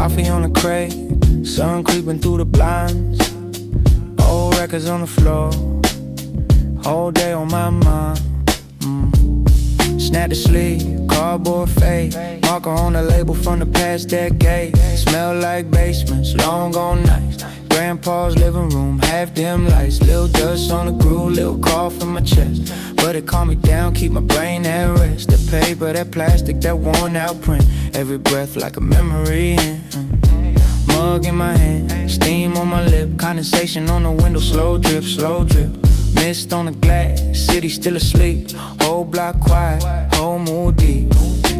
coffee on the crate, sun creeping through the blinds, old records on the floor, whole day on my mind. Snap to sleep, cardboard fade, marker on the label from the past decade. Smell like basements, long gone nights, grandpa's living room, half dim lights, little dust on the groove, little cough in my chest, but it calm me down, keep my brain at rest. The paper, that plastic, that worn out print, every breath like a memory. Mug in my hand, steam on my lip, condensation on the window, slow drip, slow drip. Mist on the glass, city still asleep, whole block quiet, whole mood deep.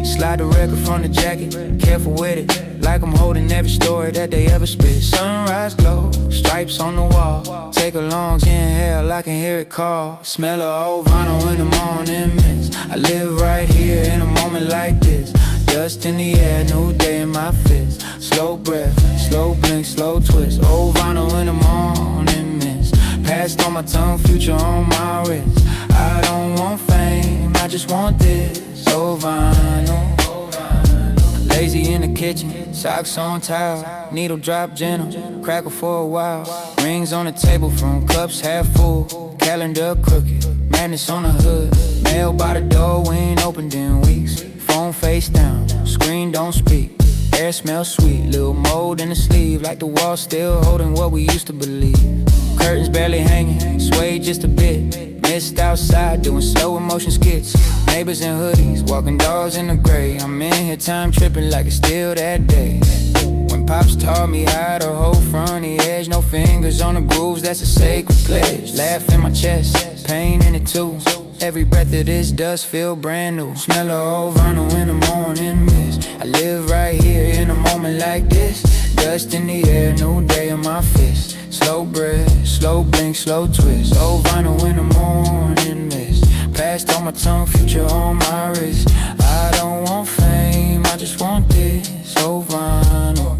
Slide the record from the jacket, careful with it, like I'm holding every story that they ever spit. Sunrise glow, stripes on the wall, take a long inhale, I can hear it call. Smell of old vinyl in the morning mist, I live right here in a moment like this. Dust in the air, new day in my fist. Slow breath, slow blink, slow twist. Old vinyl in the morning mist, past on my tongue, future on my wrist. I don't want fame, I just want this. Old vinyl. Lazy in the kitchen, socks on towel, needle drop gentle, crackle for a while. Rings on the table from cups half full, calendar crooked, madness on the hood. Mail by the door, we ain't opened in weeks. Phone face down, screen don't speak. Air smells sweet, little mold in the sleeve, like the wall still holding what we used to believe. Curtains barely hanging, sway just a bit. Mist outside, doing slow motion skits. Neighbors in hoodies, walking dogs in the gray. I'm in here time tripping like it's still that day. When Pops taught me how to hold from the edge, no fingers on the grooves, that's a sacred pledge. Laugh in my chest, pain in it too. Every breath of this dust feel brand new. Smell of old vinyl in the morning mist. I live right here in a moment like this. Dust in the air, new day in my fist. Slow breath, slow blink, slow twist. Old vinyl in the morning mist, past on my tongue, future on my wrist. I don't want fame, I just want this. Old vinyl.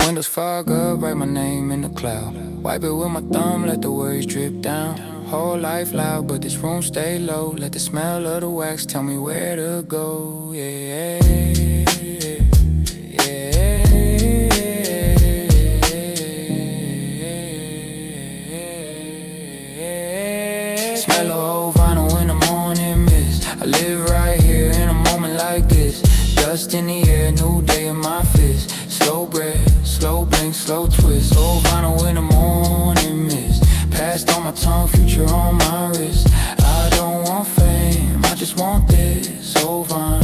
Windows fog up, write my name in the cloud. Wipe it with my thumb, let the words drip down. Whole life loud, but this room stay low. Let the smell of the wax tell me where to go. Yeah, yeah, yeah. Smell of old vinyl in the morning mist. I live right here in a moment like this. Dust in the air, new day in my fist. Slow breath, slow blink, slow twist. Old vinyl in the morning mist, past on my tongue, future on my wrist. I don't want fame, I just want this. Old vinyl.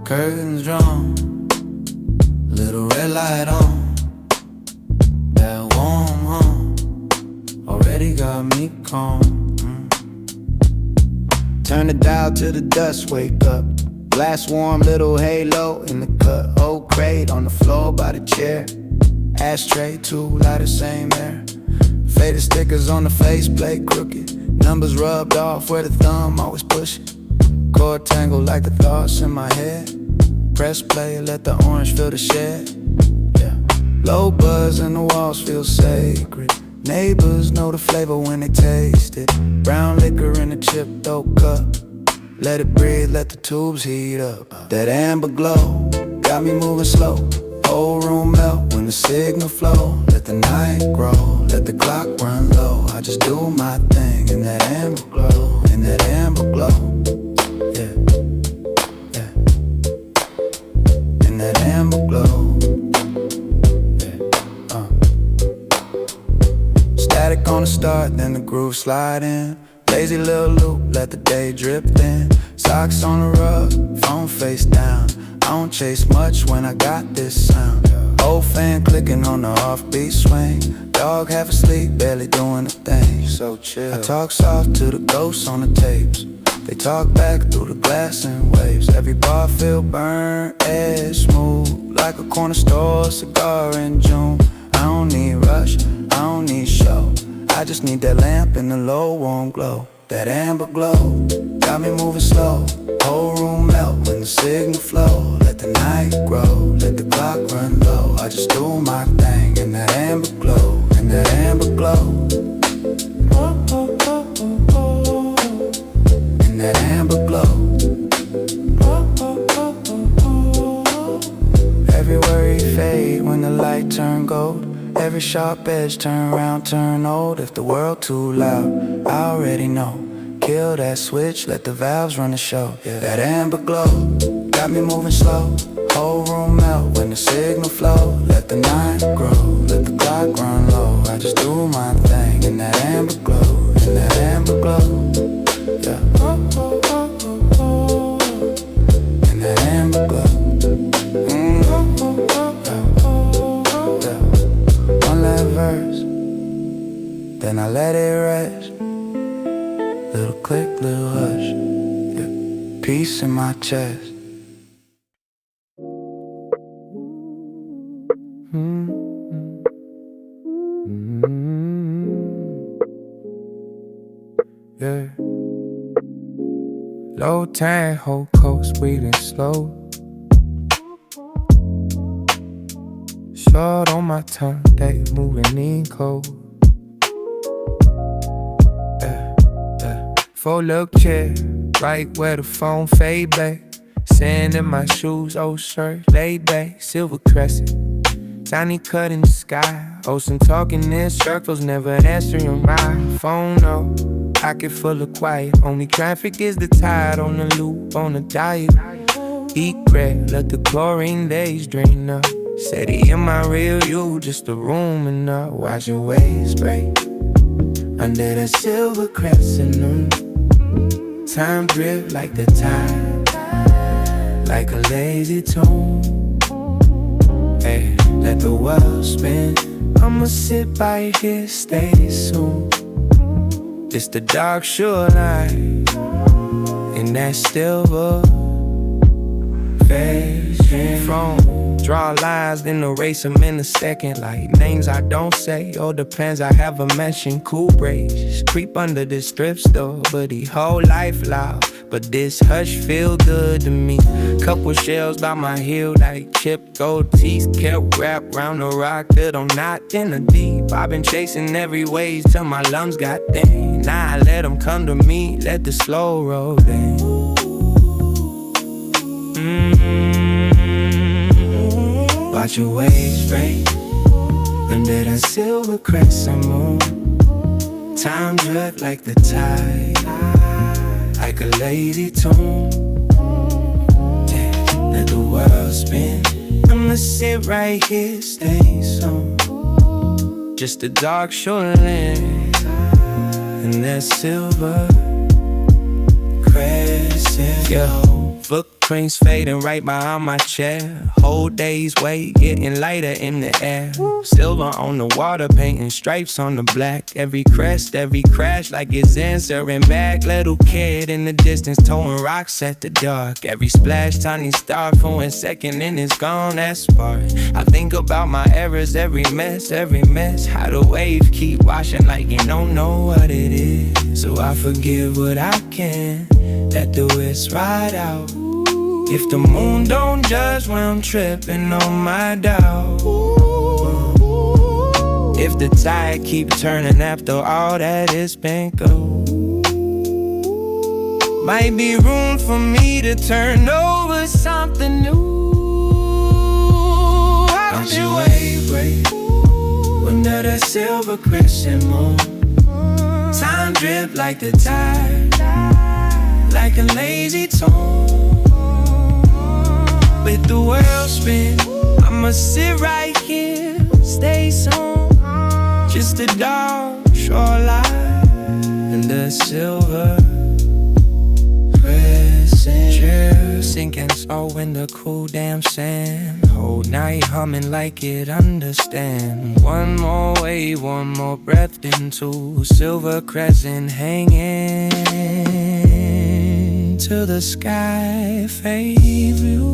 Curtains drawn, little red light on. That warm home already got me calm. Turn the dial to the dust, wake up. Glass warm, little halo in the cut. Old crate on the floor by the chair. Ashtray, two lighters, same air. Faded stickers on the faceplate, crooked. Numbers rubbed off where the thumb always pushing. Chord tangled like the thoughts in my head. Press play, let the orange fill the shed. Yeah. Low buzz and the walls feel sacred. Neighbors know the flavor when they taste it. Brown liquor in a chipped oak cup. Let it breathe, let the tubes heat up. That amber glow got me moving slow. Whole room melt when the signal flow. Let the night grow, let the clock run low. I just do my thing in that amber glow, in that amber glow. Yeah, yeah. In that amber glow. Yeah, Static on the start, then the groove slide in. Lazy little loop, let the day drip in. Socks on the rug, phone face down. I don't chase much when I got this sound. Old fan clicking on the offbeat swing. Dog half asleep, barely doing a thing. So chill. I talk soft to the ghosts on the tapes. They talk back through the glass and waves. Every bar feel burnt, edge smooth, like a corner store cigar in June. I don't need rush, I don't need show. I just need that lamp and the low warm glow. that amber glow got me moving slow. Whole room melt when the signal flow. Let the night grow, let the clock run low. I just do my thing in that amber glow, in that amber glow. In that amber glow. Every worry fade when the light turn gold. Every sharp edge turn round, turn old. If the world too loud, I already know. Kill that switch, let the valves run the show. Yeah. That amber glow got me moving slow. Whole room melt when the signal flow. Let the night grow, let the clock run low. I just do my thing in that amber glow, in that amber glow. Yeah. In that amber glow. Verse, then I let it rest. Little click, little hush, yeah. Peace in my chest. Yeah. Low tank, whole coast, breathing slow. Short on my tongue, they moving in cold. Yeah, yeah. Full look chair, right where the phone fade back. Sand in my shoes, old shirt, laid back. Silver crescent, tiny cut in the sky. Ocean talking in circles, never answering my phone, no. Pocket full of quiet, only traffic is the tide. On the loop, on a diet. Eat bread, let the chlorine days drain up. Said he in my real you, just a room enough. Watch your waves break under the silver crescent moon. Time drift like the tide, like a lazy tune. Hey, let the world spin. I'ma sit by here, stay soon. It's the dark sure light in that silver vision. From draw lines, then erase them in a second. Like names I don't say, or depends I have a mention. Cool breaks, creep under this thrift store. But he whole life loud, but this hush feel good to me. Couple shells by my heel like chipped gold teeth. Kept wrapped round the rock that I'm not in the deep. I've been chasing every wave till my lungs got thin. Now I let them come to me, let the slow roll down. Watch your waves break under that silver crescent moon. Time drift like the tide, like a lazy tune. Yeah, let the world spin. I'ma sit right here, stay so. Just a dark shoreline and that silver crescent. Yo. Footprints fading right behind my chair. Whole day's weight getting lighter in the air. Silver on the water, painting stripes on the black. Every crest, every crash like it's answering back. Little kid in the distance throwing rocks at the dark. Every splash, tiny star for a second and it's gone, that's spark. I think about my errors, every mess. How the waves keep washing like you don't know what it is. So I forgive what I can, let the whisk ride out. If the moon don't judge when I'm tripping on my doubt. If the tide keep turning after all that it's been go. Might be room for me to turn over something new. Watch your wave break under that silver crescent moon. Time drip like the tide, like a lazy tune. Let the world spin, I'ma sit right here, stay soon. Just a dark shoreline and the silver crescent. Chill, sinking slow in the cool damn sand. Whole night humming like it understand. One more wave, one more breath into silver crescent hanging till the sky fade blue.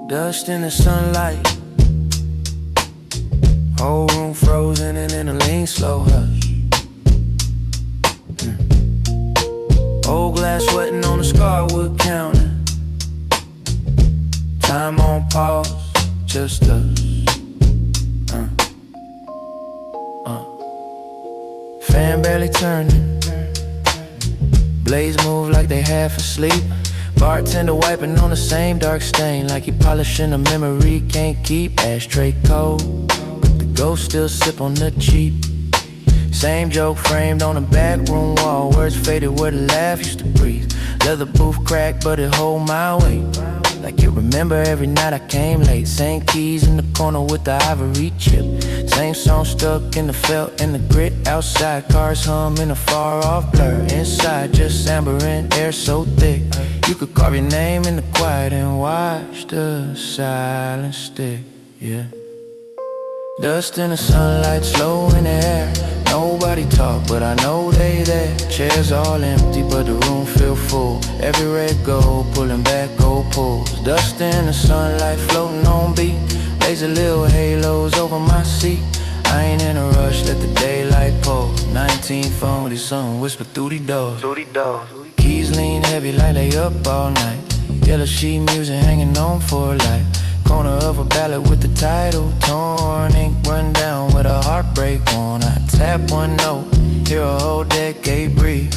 Dust in the sunlight, whole room frozen and in a lean slow hush. Old glass sweating on the scarwood counter. Time on pause, just us. Fan barely turning, blades move like they half asleep. Bartender wiping on the same dark stain, like he polishing a memory can't keep. Ashtray cold, but the ghost still sip on the cheap. Same joke framed on the back room wall, words faded where the laugh used to breathe. Leather booth cracked, but it hold my weight. Like you remember every night I came late. Same keys in the corner with the ivory chip. Same song stuck in the felt and the grit. Outside cars hum in a far off blur. Inside just amber and air so thick you could carve your name in the quiet and watch the silence stick. Yeah. Dust in the sunlight, slow in the air. Nobody talk, but I know they there. Chairs all empty, but the room feel full. Every red gold, pulling back gold pulls. Dust in the sunlight, floating on beat. Lazy little halos over my seat. I ain't in a rush, let the daylight pour. 1940, something whisper through the doors. Keys lean heavy like they up all night. Yellow sheet music hanging on for life. Corner of a ballad with the title torn. Ink run down with a heartbreak on. I tap one note, hear a whole decade breathe.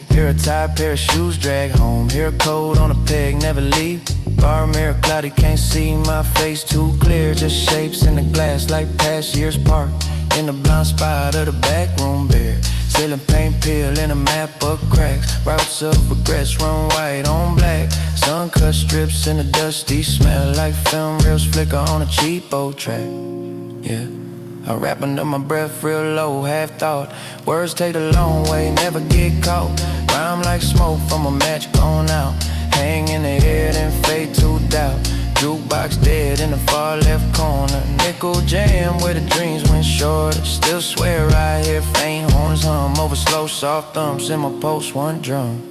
Hear a tired pair of shoes drag home. Hear a code on a peg, never leave. Bar mirror cloudy, can't see my face too clear. Just shapes in the glass like past years parked in the blind spot of the back room bare. Ceiling paint peel in a map of cracks. Routes of regrets run white on black. Sun cut strips in the dusty smell like film reels flicker on a cheap old track. Yeah, I rap under my breath real low, half thought. Words take the long way, never get caught. Rhyme like smoke from a match gone out. Hang in the air then fade to doubt. Jukebox dead in the far left corner. Nickel jam where the dreams went short. Still swear I hear faint horns hum over slow soft thumps in my post one drum.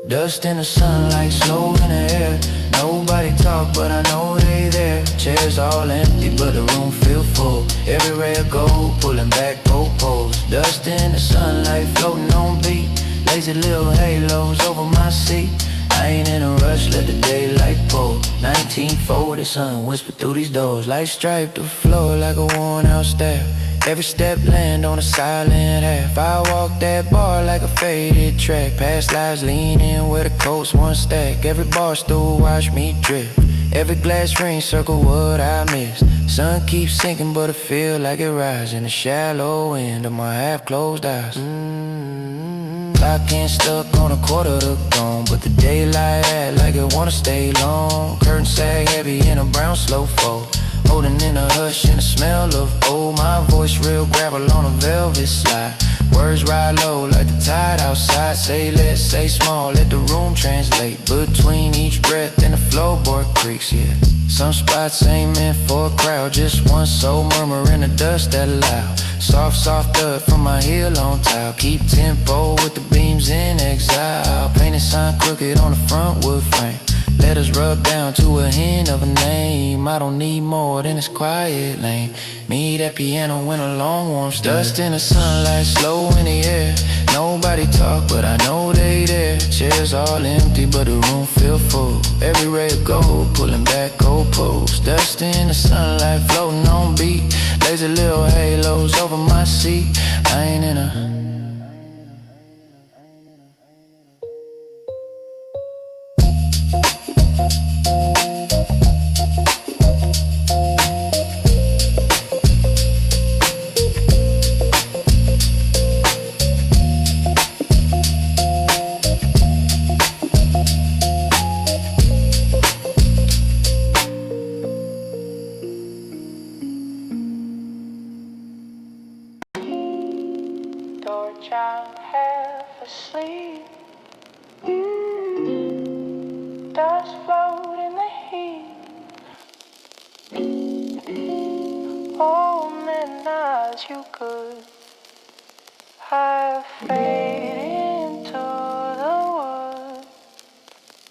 Dust in the sunlight, slow in the air. Nobody talk, but I know they there. Chairs all empty, but the room feel full. Every red gold, pulling back gold poles. Dust in the sunlight, floating on beat. Lazy little halos over my seat. I ain't in a rush, let the daylight pour. 1940, sun whisper through these doors. Light stripe the floor like a worn out staff. Every step land on a silent half. I walk that bar like a faded track. Past lives leaning where the coats once stack. Every bar stool watch me drift. Every glass ring circle what I missed. Sun keeps sinking but I feel like it rises in the shallow end of my half-closed eyes. Clock ain't stuck on a quarter to gone, but the daylight act like it wanna stay long. Curtain sag heavy in a brown slow fold. Holding in a hush and the smell of old. My voice real gravel on a velvet slide. Words ride low like the tide outside. Say less, say small, let the room translate. Between each breath and the floorboard creaks, yeah. Some spots ain't meant for a crowd. Just one soul murmur in the dust that loud. Soft, soft thud from my heel on tile. Keep tempo with the beams in exile. Painted sign crooked on the front wood frame. Letters rub down to a hint of a name. I don't need more than this quiet lane. Me, that piano in a long warm stay. Dust in the sunlight, slow in the air. Nobody talk, but I know they there. Chairs all empty, but the room feel full. Every ray of gold, pulling back gold posts. Dust in the sunlight, floating on beat. Lazy little halos over my seat. I ain't in a child half asleep. Dust float in the heat. Oh, midnight, you could. I fade into the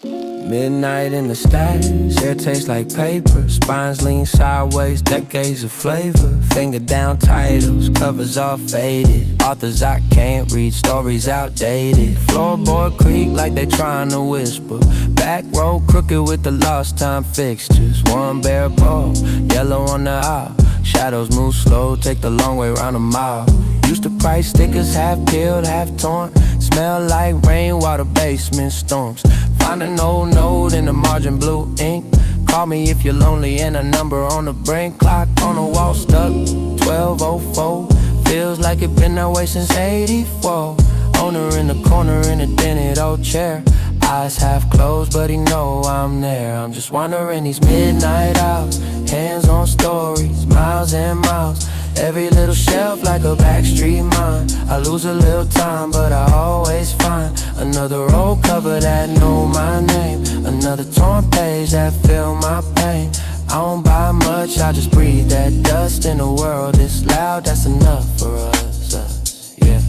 woods. Midnight in the stacks, hair tastes like paper. Spines lean sideways, decades of flavor. Finger down titles, covers all faded. Authors I can't read, stories outdated. Floorboard creak like they trying to whisper. Back row crooked with the lost time fixtures. One bare ball, yellow on the aisle. Shadows move slow, take the long way round a mile. Used to price stickers, half peeled, half torn. Smell like rainwater, basement storms. Find an old note in the margin, blue ink. Call me if you're lonely and a number on the brink. Clock on the wall stuck, 12:04. Feels like it been that way since 84. Owner in the corner in a dented old chair. Eyes half closed but he know I'm there. I'm just wandering these midnight hours. Hands on stories, miles and miles. Every little shelf like a backstreet mine. I lose a little time but I always find another old cover that know my name. Another torn page that feel my pain. I don't buy much, I just breathe that dust. In a world this loud, that's enough for us, yeah.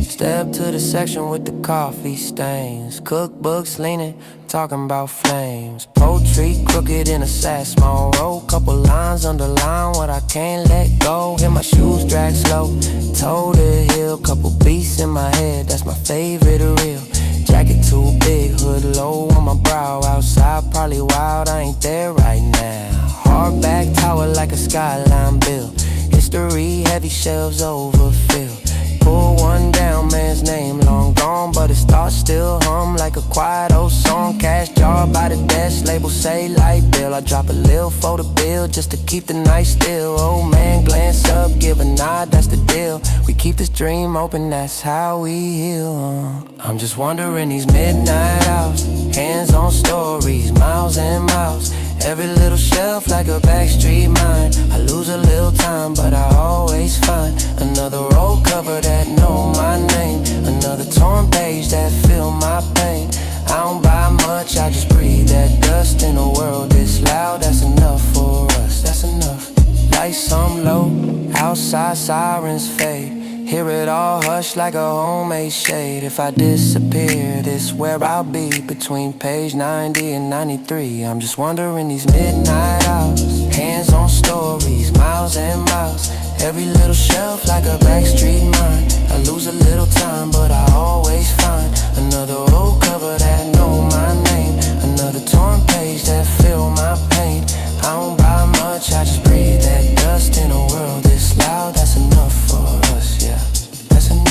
Step to the section with the coffee stains. Cookbooks leaning, talking about flames. Poetry crooked in a sad small row. Couple lines underline what I can't let go. Hear my shoes drag slow, toe to heel. Couple beats in my head, that's my favorite reel. Jacket too big, hood low on my brow. Outside probably wild, I ain't there right now. Hardback tower like a skyline bill. History, heavy shelves overfill. Pull one down, man's name long gone, but his thoughts still hum like a quiet old song. Cash jar by the desk, label say light bill. I drop a lil for the bill just to keep the night still. Old man glance up, give a nod, that's the deal. We keep this dream open, that's how we heal. I'm just wandering these midnight hours. Hands on stories, miles and miles. Every little shelf like a backstreet mine. I lose a little time but I always find another old cover that know my name. Another torn page that feel my pain. I don't buy much, I just breathe that dust. In a world this loud, that's enough for us, that's enough. Lights on low, outside sirens fade. Hear it all hush like a homemade shade. If I disappear, this where I'll be. Between page 90 and 93. I'm just wandering these midnight hours. Hands on stories, miles and miles. Every little shelf like a backstreet mine. I lose a little time but I always find another old cover that know my name. Another torn page that feel my pain. I don't buy much, I just breathe that dust. In a world this loud, that's enough for us, yeah, that's enough.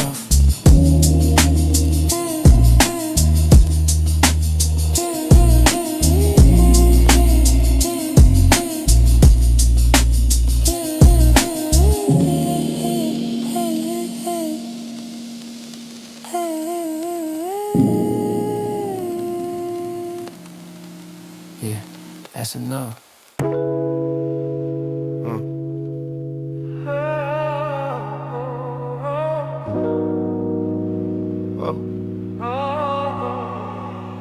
Yeah, that's enough.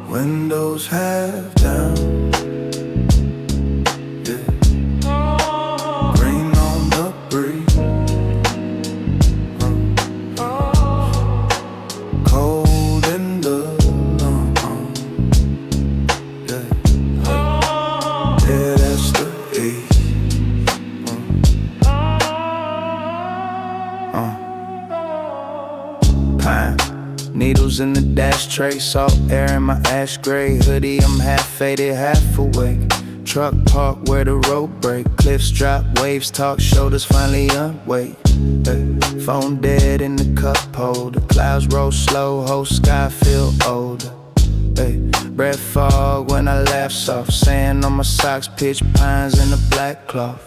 Windows half down, yeah. Rain on the breeze, cold in the yeah. Yeah, that's the east. Pine. Needles in the dash tray, salt air in my ash gray. Hoodie, I'm half faded, half awake. Truck park where the road break. Cliffs drop, waves talk, shoulders finally unweight. Hey, phone dead in the cup holder. Clouds roll slow, whole sky feel older. Hey, breath fog when I laugh soft. Sand on my socks, pitch pines in the black cloth.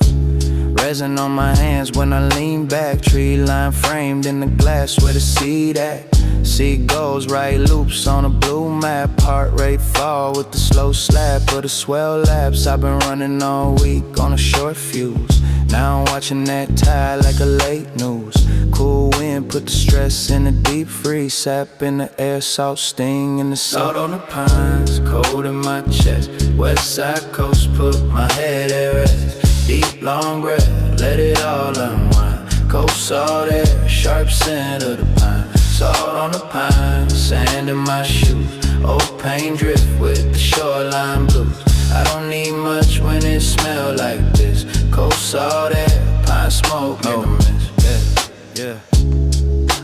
Resin on my hands when I lean back. Tree line framed in the glass where the seed at. Seagulls write loops on a blue map. Heart rate fall with the slow slap of the swell laps. I've been running all week on a short fuse. Now I'm watching that tide like a late news. Cool wind put the stress in the deep freeze. Sap in the air, salt sting in the salt on the pines. Cold in my chest. West side coast put my head at rest. Deep long breath, let it all unwind. Cold salt air, sharp scent of the pine. Salt on the pine, sand in my shoes. Old paint drift with the shoreline blues. I don't need much when it smell like this. Cold salt air, pine smoke in the mist. Yeah.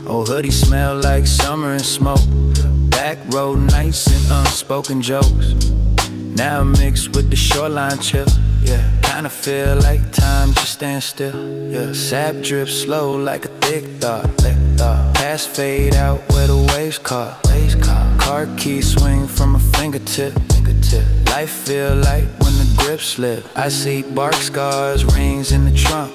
Old hoodie smell like summer and smoke. Back road nights and unspoken jokes. Now mixed with the shoreline chill. Yeah, kinda feel like time just stand still. Yeah, sap drip slow like a thick thought. Past fade out where the waves caught. Car keys swing from a fingertip. Life feel like when the grip slip. I see bark scars, rings in the trunk.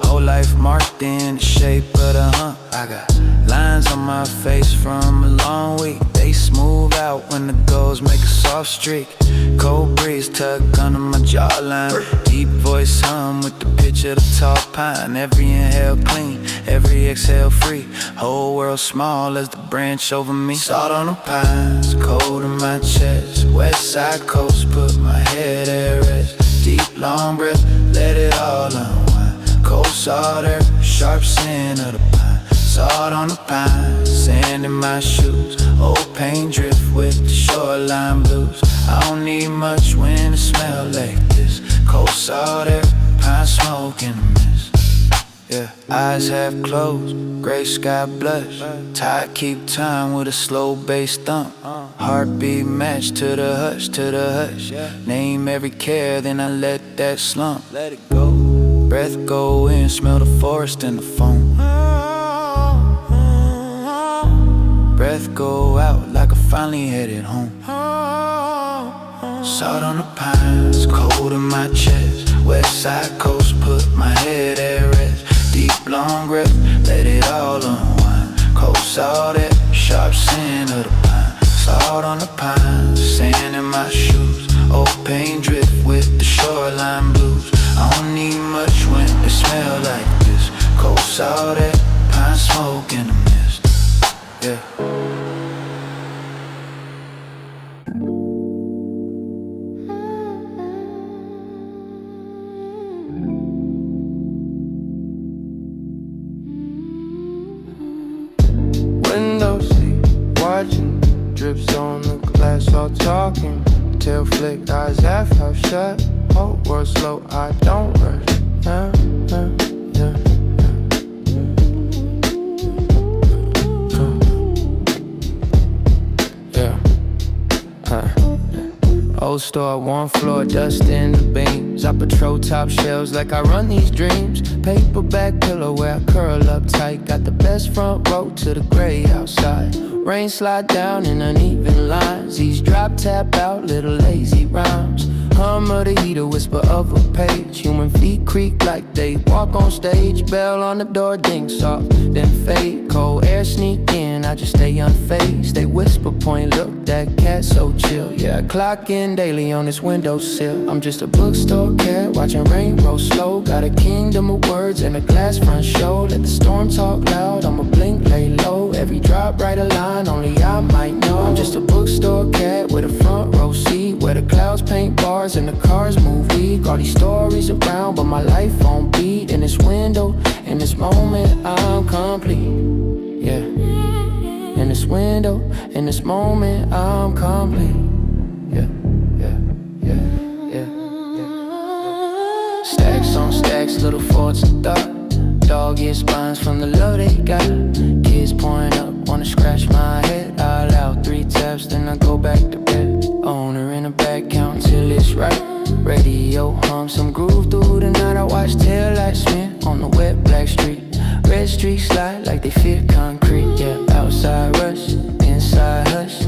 Whole life marked in the shape of the hump. I got lines on my face from a long week. They smooth out when the goals make a soft streak. Cold breeze tug under my jawline. Deep voice hum with the pitch of the tall pine. Every inhale clean, every exhale free. Whole world small as the branch over me. Salt on the pines, cold in my chest. West side coast, put my head at rest. Deep long breath, let it all unwind. Cold salt air, sharp scent of the pine. Salt on the pine, sand in my shoes. Old paint drift with the shoreline blues. I don't need much when it smell like this. Cold salt air, pine smoke in the mist. Yeah, eyes half closed, gray sky blush. Tide keep time with a slow bass thump. Heartbeat match to the hush, to the hush. Name every care, then I let that slump. Let it go. Breath go in, smell the forest and the foam. Breath go out like I finally headed home. Salt on the pines, cold in my chest. West side coast, put my head at rest. Deep long breath, let it all unwind. Cold salt air, sharp scent of the pine. Salt on the pines, sand in my shoes. Old paint drift with the shoreline blues. I don't need much when it smell like this. Cold salt air, pine smoke in the mist. Yeah. Window seat, watching, drips on the glass, all talking. Tail flick, eyes half shut. Whole world slow, I don't rush. Yeah. Old store, one floor, dust in the beams. I patrol top shelves like I run these dreams. Paperback pillow where I curl up tight. Got the best front row to the gray outside. Rain slide down in uneven lines. These drop tap out little lazy rhymes. Hum of the heater, whisper of a page. Human feet creak like they walk on stage. Bell on the door, ding soft, then fade. Cold air sneak in, I just stay unfazed. They whisper, point, look, that cat so chill. Yeah, I clock in daily on this windowsill. I'm just a bookstore cat, watching rain roll slow. Got a kingdom of words and a glass front show. Let the storm talk loud, I'ma blink, lay low. Every drop, write a line, only I might know. I'm just a bookstore cat with a front row seat, where the clouds paint bars and the cars move weak. All these stories around, but my life on beat. In this window, in this moment, I'm complete. Yeah. In this window, in this moment, I'm complete. Yeah. Stacks on stacks, little forts of thought. Dog-eared spines from the love they got. Kids pouring up, wanna scratch my head. I allow 3 taps, then I go back to bed. Owner in the back, count till it's right. Radio hum some groove through the night. I watch taillights spin on the wet black street. Red streaks slide like they fear concrete. Yeah, outside rush, inside hush.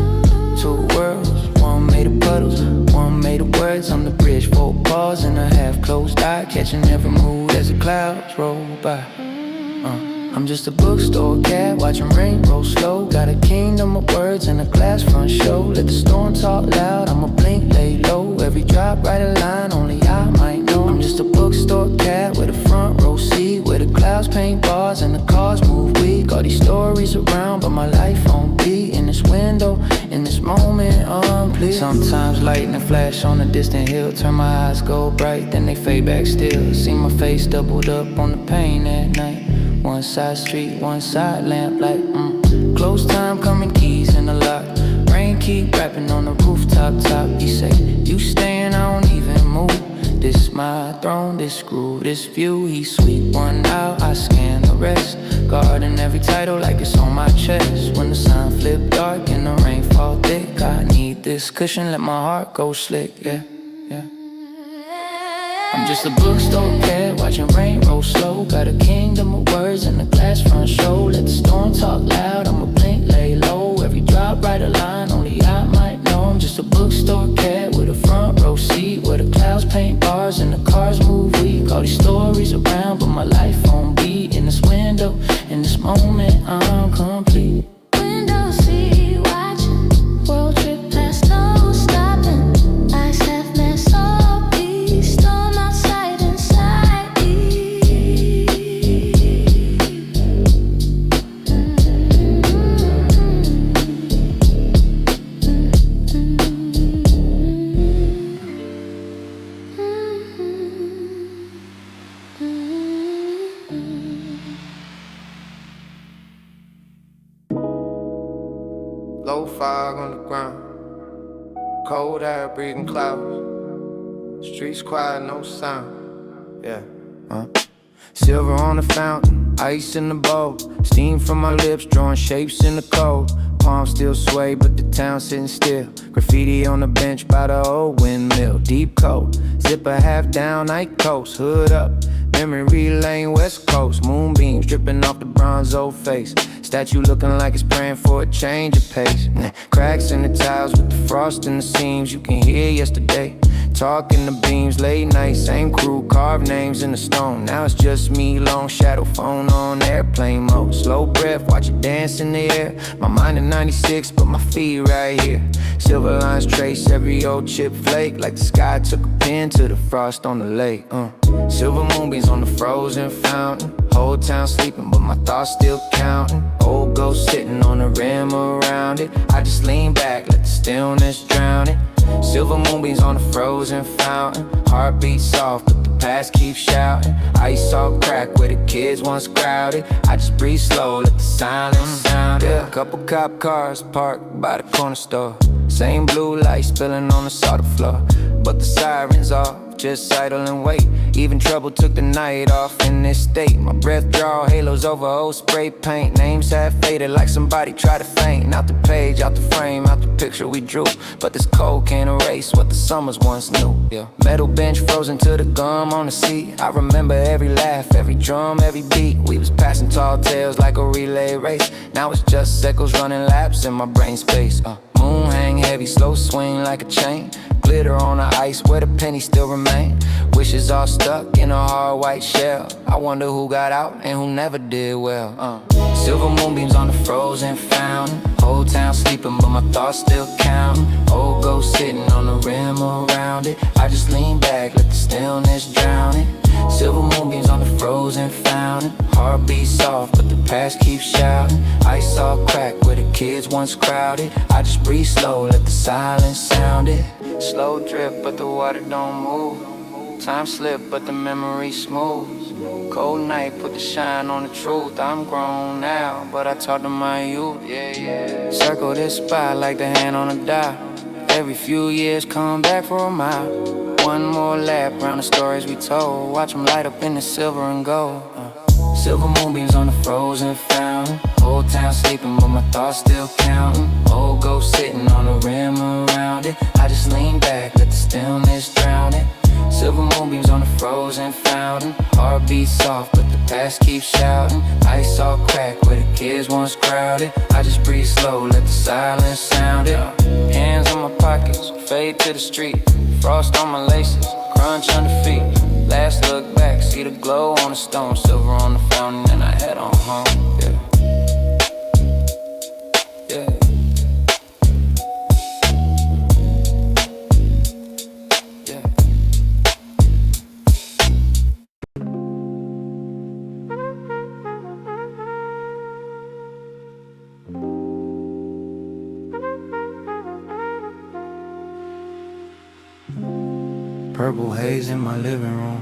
2 worlds, one made of puddles, one made of words. On the bridge, 4 bars and a half-closed eye, catching every mood as the clouds roll by. I'm just a bookstore cat, watching rain roll slow. Got a kingdom of words and a glass front show. Let the storm talk loud, I'ma blink, lay low. Every drop, write a line, only I might know. I'm just a bookstore cat with a front row seat, where the clouds paint bars and the cars move weak. All these stories around, but my life on beat. In this window, in this moment, please. Sometimes lightning flash on a distant hill, turn my eyes go bright, then they fade back still. See my face doubled up on the pain at night. One side street, one side lamp light. close time coming, keys in the lock. Rain keep rapping on the rooftop top. He say, you staying, I don't even move. This my throne, this screw, this view. He sweep one out, I scan the rest. Guarding every title like it's on my chest. When the sun flip dark and the rain fall thick, I need this cushion, let my heart go slick, yeah, yeah. I'm just a bookstore cat, watching rain roll slow. Got a kingdom of words in the glass front show. Let the storm talk loud, I'ma blink, lay low. Every drop, write a line, only I might know. I'm just a bookstore cat with a front row seat, where the clouds paint bars and the cars move weak. All these stories around, but my life on beat. In this window, in this moment, I'm complete. Window seat, watching world trip past, no stopping. Eyes half mess all peace, storm outside inside me. Low fog on the ground, cold air breathing clouds. Streets quiet, no sound. Yeah, silver on the fountain, ice in the bowl. Steam from my lips, drawing shapes in the cold. Palms still sway, but the town sitting still. Graffiti on the bench by the old windmill. Deep cold, zipper half down, night coast. Hood up, memory lane, west coast. Moonbeams dripping off the bronze old face. Statue looking like it's praying for a change of pace. Cracks in the tiles with the frost in the seams. You can hear yesterday talking the beams. Late night, same crew, carved names in the stone. Now it's just me, long shadow, phone on airplane mode. Slow breath, watch it dance in the air. My mind in 96, but my feet right here. Silver lines trace every old chip flake, like the sky took a pen to the frost on the lake. Silver moonbeams on the frozen fountain. Whole town sleeping, but my thoughts still counting. Old ghost sitting on the rim around it. I just lean back, let the stillness drown it. Silver moonbeams on the frozen fountain. Heartbeat soft, but the past keeps shouting. Ice all cracked where the kids once crowded. I just breathe slow, let the silence sound. Yeah, a couple cop cars parked by the corner store. Same blue light spilling on the solid floor, but the sirens off, just idle and wait. Even trouble took the night off in this state. My breath draw halos over old spray paint. Names have faded like somebody tried to faint. Out the page, out the frame, out the picture we drew. But this cold can't erase what the summers once knew. Yeah. Metal bench frozen to the gum on the seat. I remember every laugh, every drum, every beat. We was passing tall tales like a relay race. Now it's just echoes running laps in my brain space. Moon hang heavy, slow swing like a chain. Glitter on the ice where the pennies still remain. Wishes all stuck in a hard white shell. I wonder who got out and who never did well. Silver moonbeams on the frozen fountain. Whole town sleeping, but my thoughts still counting. Old ghost sitting on the rim around it. I just lean back, let the stillness drown it. Silver moonbeams on the frozen fountain. Heartbeat soft, but the past keeps shouting. Ice all cracked where the kids once crowded. I just breathe slow, let the silence sound it. Slow drip, but the water don't move. Time slip, but the memory smooth. Cold night, put the shine on the truth. I'm grown now, but I talk to my youth, yeah. Circle this spot like the hand on a dial. Every few years, come back for a mile. One more lap round the stories we told. Watch them light up in the silver and gold. Silver moonbeams on the frozen fountain. Whole town sleeping, but my thoughts still counting. Old ghost sitting on the rim around it. I just lean back, let the stillness drown it. Silver moonbeams on the frozen fountain. Heartbeat soft, but the past keeps shouting. Ice all cracked where the kids once crowded. I just breathe slow, let the silence sound it. Hands on my pockets, fade to the street. Frost on my laces, crunch under feet. Last look back, see the glow on the stone. Silver on the fountain, and I head on home, yeah. Yeah. Purple haze in my living room.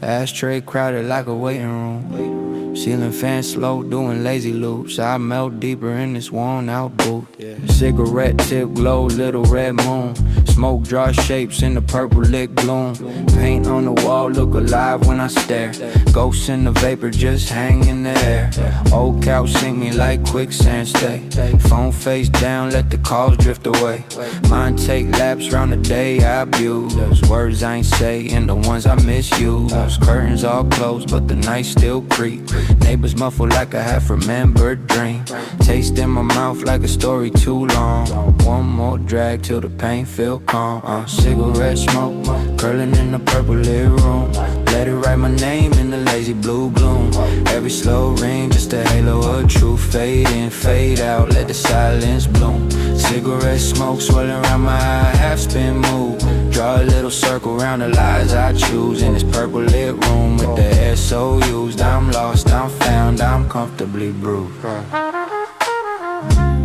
Ashtray crowded like a waiting room. Ceiling fan slow, doing lazy loops. I melt deeper in this worn out boot. Cigarette tip glow, little red moon. Smoke draw shapes in the purple lit gloom. Paint on the wall, look alive when I stare. Ghosts in the vapor just hang in the air. Old couch sink me like quicksand stay. Phone face down, let the calls drift away. Mine take laps round the day I abuse. Words I ain't say and the ones I misuse. Curtains all closed but the night still creep. Neighbors muffled like a half-remembered dream. Taste in my mouth like a story too long. One more drag till the pain feel calm. Cigarette smoke, curling in the purple lit room. Let it write my name in the lazy blue gloom. Every slow ring, just a halo of truth. Fade in, fade out, let the silence bloom. Cigarette smoke swirling around my eye, half spin move. Draw a little circle around the lies I choose. In this purple lit room with the air so used. I'm lost, I'm found, I'm comfortably bruised.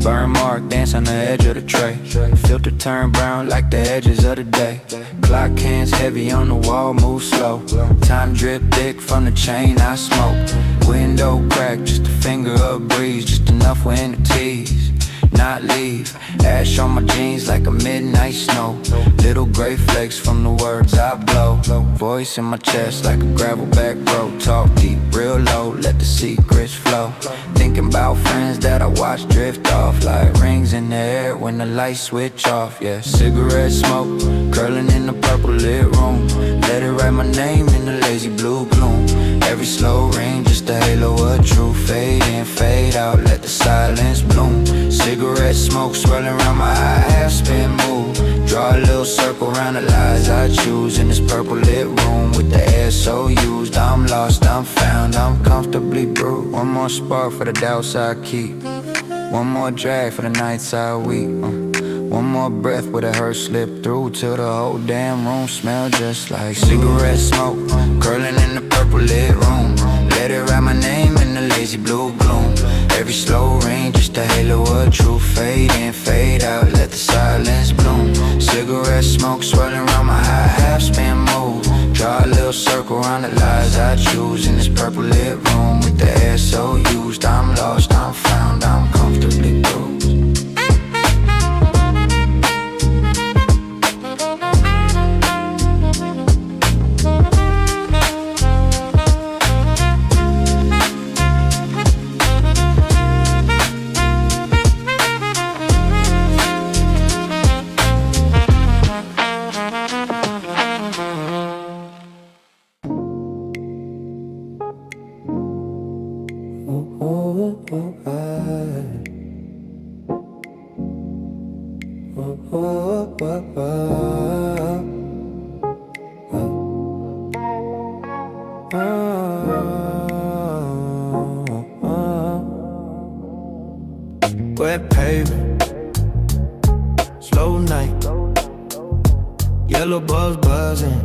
Burn mark, dance on the edge of the tray. Filter turn brown like the edges of the day. Clock hands heavy on the wall, move slow. Time drip thick from the chain I smoke. Window crack, just a finger of breeze. Just enough when to tease, not leave. Ash on my jeans like a midnight snow. Little gray flakes from the words I blow. Voice in my chest like a gravel back road. Talk deep, real low, let the secrets flow. Thinking about friends that I watch drift off. Like rings in the air when the lights switch off. Yeah, cigarette smoke, curling in the purple lit room. Let it write my name in the lazy blue gloom. Every slow ring, just a halo of truth. Fade in, fade out, let the silence bloom. Cigarette smoke swirling around my eye, half spin move. Draw a little circle around the lies I choose. In this purple lit room with the air so used. I'm lost, I'm found, I'm comfortably bruised. One more spark for the doubts I keep. One more drag for the nights I weep. One more breath where the hurt slip through. Till the whole damn room smell just like cigarette smoke, curling in the purple lit room. Let it write my name in the lazy blue gloom. Every slow ring, just a halo of truth. Fade in, fade out, let the silence bloom. Cigarette smoke swirling around my eye, half spin move. Draw a little circle around the lies I choose. In this purple lit room with the air so used. I'm lost, I'm found, I'm comfortably bruised. Wet pavement, slow night, yellow bulbs buzzing,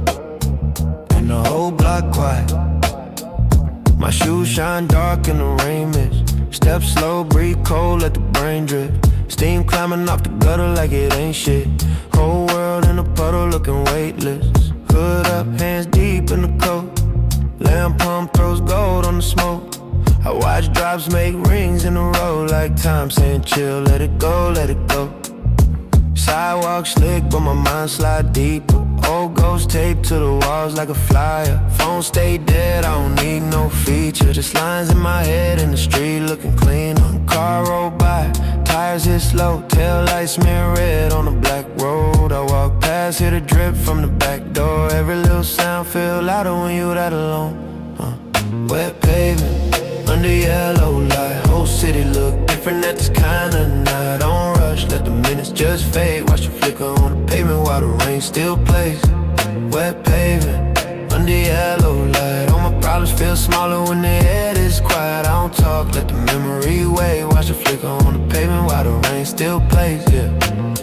and the whole block quiet. My shoes shine dark in the rain mist. Step slow, breathe cold, let the brain drip. Steam climbing off the gutter like it ain't shit. Whole world in a puddle looking weightless. Hood up, hands deep in the coat. Lamp pump throws gold on the smoke. I watch drops make rings in a row. Like time saying chill, let it go, let it go. Sidewalk slick, but my mind slide deep. Old ghost taped to the walls like a flyer. Phone stay dead, I don't need no feature. Just lines in my head in the street looking clean. On car roll by, tires hit slow. Tail lights smear red on the black road. I walk past, hear the drip from the back door. Every little sound feel louder when you that alone. Wet pavement, under yellow light. Whole city look different at this kind of night. Don't rush, let the minutes just fade. Watch the flicker on the pavement while the rain still plays. Wet pavement, under yellow light. All my problems feel smaller when the head is quiet. I don't talk, let the memory wait. Watch the flicker on the pavement while the rain still plays, yeah.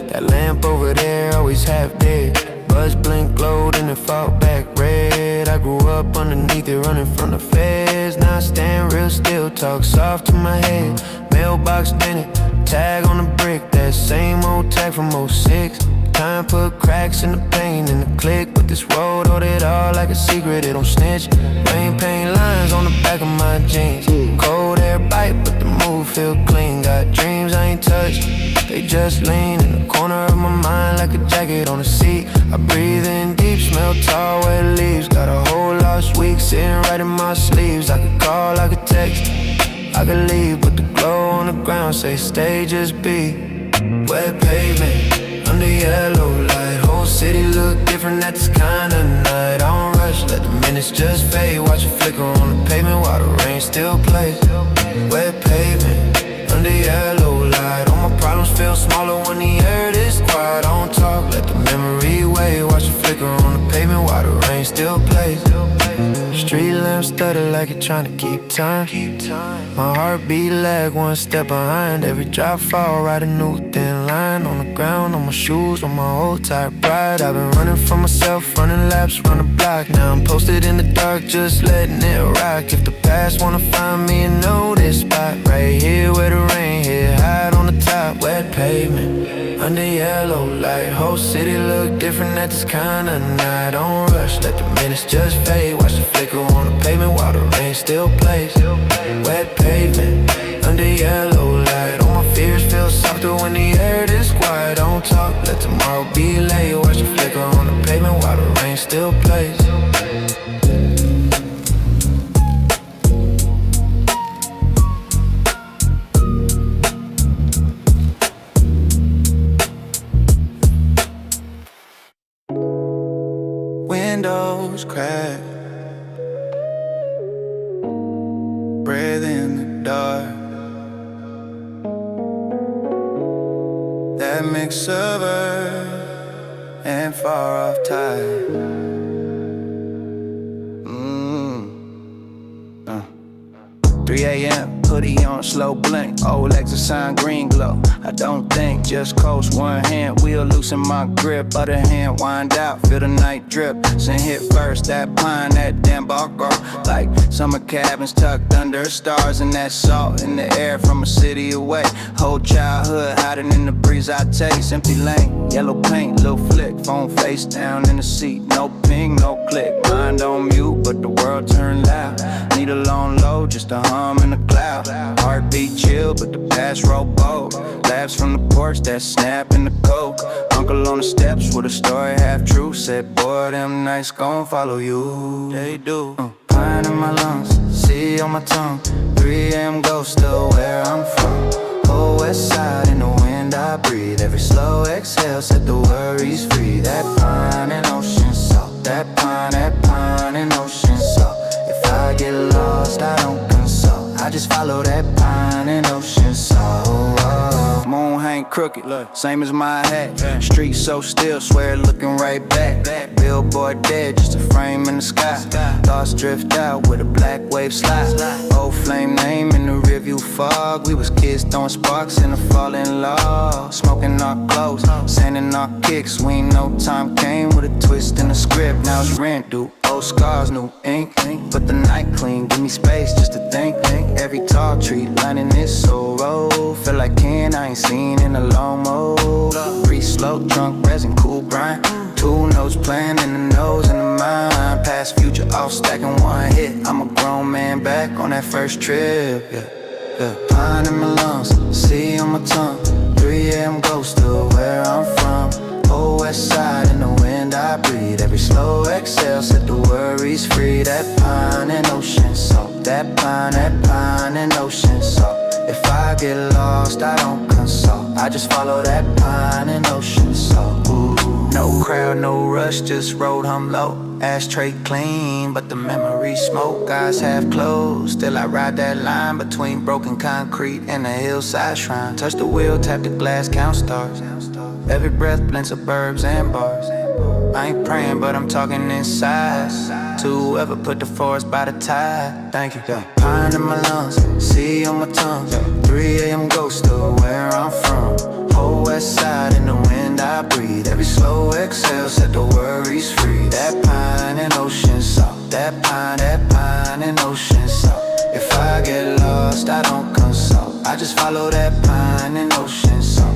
That lamp over there always half dead. Buzz blink glowed and it fought back red. I grew up underneath it, running from the feds. Now I stand real still, talk soft to my head. Mailbox dented, tag on the brick, that same old tag from '06. try and put cracks in the pain in the click, but this road hold it all like a secret, it don't snitch. Rain paint lines on the back of my jeans. Cold air bite, but the mood feel clean. Got dreams I ain't touched, they just lean in the corner of my mind like a jacket on the seat. I breathe in deep, smell tall, wet leaves. Got a whole lost week sitting right in my sleeves. I could call, I could text, I could leave, but the glow on the ground say stay, just be. Wet pavement, under yellow light. Whole city look different at this kind of night. I don't rush, let the minutes just fade. Watch it flicker on the pavement while the rain still plays. Wet pavement, under yellow light. All my problems feel smaller when the air is quiet. I don't talk, let the memory wait. Watch it flicker on the pavement while the rain still plays. Street lamps stutter like you're trying to keep time. My heartbeat lag one step behind. Every drop fall, ride a new thin line. On the ground, on my shoes, on my old tired pride. I've been running from myself, running laps, run the block. Now I'm posted in the dark, just letting it rock. If the past wanna find me, you know this spot. Right here where the rain hit, hide on the top. Wet pavement, under yellow light. Whole city look different at this kind of night. Don't rush, let the minutes just fade. Watch the flicker on the pavement while the rain still plays. Wet pavement, under yellow light. All my fears feel softer when the air is quiet. Don't talk, let tomorrow be late. Watch the flicker on the pavement while the rain still plays. Windows crack, breathe in the dark. That mix of earth and far off tide. 3 a.m., hoodie on, slow blink. Old exercise, green glow. I don't think, just coast one hand. Wheel loosen my grip, other hand wind out. Feel the night drip, send hit first. That pine, that damn barker. Like summer cabins tucked under stars. And that salt in the air from a city away. Whole childhood hiding in the breeze I taste. Empty lane, yellow paint, little flick. Phone face down in the seat. No ping, no click. Mind on mute, but the world turned loud. Needle on low, just a hum in the cloud. Heartbeat chill, but the past roll bold. Laughs from the porch, that snap in the coke. Uncle on the steps with a story half true. Said, boy, them nights gon' follow you. They do. Pine in my lungs, sea on my tongue. 3 a.m. ghost still where I'm from. Whole west side in the wind I breathe. Every slow exhale set the worries free. That pine and ocean salt. That pine and ocean salt. If I get lost, I don't consult. I just follow that pine and ocean salt. Moon hang crooked, same as my hat. Street so still, swear looking right back. Billboard dead, just a frame in the sky. Thoughts drift out with a black wave slide. Old flame name in the rearview fog. We was kids throwing sparks in a falling log. Smoking our clothes, sanding our kicks. We ain't no time came with a twist in the script. Now it's rent due. Old scars, new ink, but the night clean. Give me space just to think. Every tall tree lining this so road. Feel like Ken I ain't seen in a long mode. Free slow, drunk resin, cool grind. 2 notes playing in the nose and the mind. Past future off stacking one hit. I'm a grown man back on that first trip. Yeah. Pine in my lungs, sea on my tongue. 3 a.m. ghost to where I'm from. Whole west side in the wind I breathe. Every slow exhale set the worries free. That pine and ocean salt. That pine and ocean salt. If I get lost, I don't consult. I just follow that pine and ocean salt. Ooh. No crowd, no rush, just road hum low. Ashtray clean, but the memory smoke. Eyes half closed, still I ride that line between broken concrete and a hillside shrine. Touch the wheel, tap the glass, count stars. Every breath blends suburbs and bars. I ain't praying, but I'm talking inside. To whoever put the forest by the tide. Thank you. Pine in my lungs, sea on my tongue. 3 a.m. ghost to where I'm from. Whole west side in the wind I breathe. Every slow exhale set the worries free. That pine and ocean salt. That pine and ocean salt. If I get lost, I don't consult. I just follow that pine and ocean salt.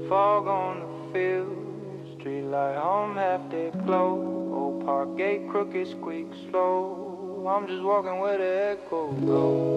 Fog on the field, street light home half dead glow. Old park gate crooked squeak slow. I'm just walking where the echo go.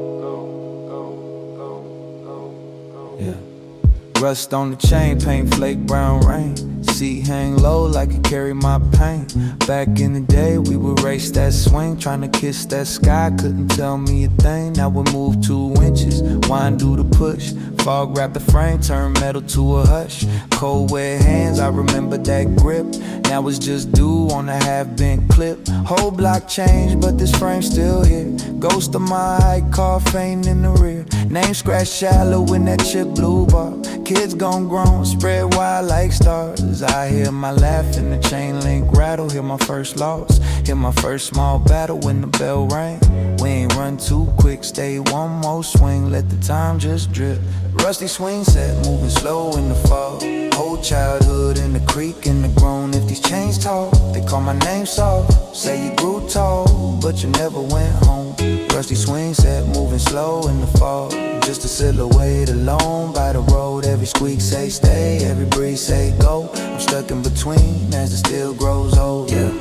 Yeah. Rust on the chain, paint flake, brown rain. Seat hang low like it carry my pain. Back in the day, we would race that swing, trying to kiss that sky, couldn't tell me a thing. Now we move 2 inches, wind do the push. Fog wrap the frame, turn metal to a hush. Cold wet hands, I remember that grip. Now it's just due on a half-bent clip. Whole block changed, but this frame's still here. Ghost of my high car faint in the rear. Name scratched shallow in that chip blue bar. Kids gone grown, spread wide like stars. I hear my laugh and the chain link rattle. Hear my first loss, hear my first small battle when the bell rang. We ain't run too quick, stay one more swing, let the time just drip. Rusty swing set, moving slow in the fall. Whole childhood in the creek and the grown. If these chains talk, they call my name soft. Say you grew tall, but you never went home. Rusty swing set, moving slow in the fall. Just a silhouette alone by the road. Every squeak say stay, every breeze say go. I'm stuck in between as the steel grows old. Yeah.